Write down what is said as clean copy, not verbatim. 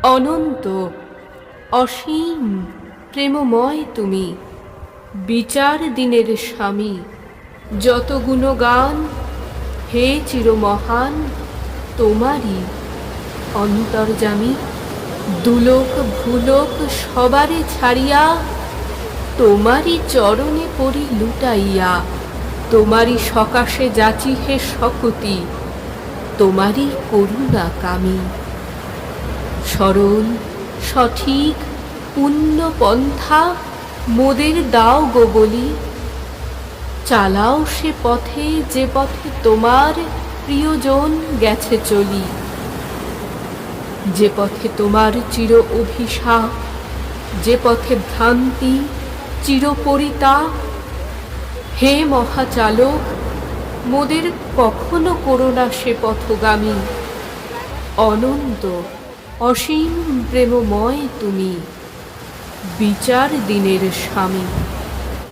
অনন্ত অসীম প্রেমময় তুমি, বিচার দিনের স্বামী। যত গুণগান হে চিরমহান তোমারই, অন্তর্যামী। দুলোক ভুলোক সবারে ছাড়িয়া, তোমারই চরণে পড়ি লুটাইয়া। তোমারই সকাশে যাচি হে সকতি, তোমারই করুণা কামী। সরল সঠিক পুণ্য পন্থা মোদের দাও গো বলি, চালাও সে পথে যে পথে তোমার প্রিয়জন গেছে চলি। যে পথে তোমার চির অভিশাপ, যে পথে ভ্রান্তি চিরপরিতাপ, হে মহাচালক মোদের কখনো করো না সে পথগামী। অনন্ত অসীম প্রেমময় তুমি, বিচার দিনের স্বামী।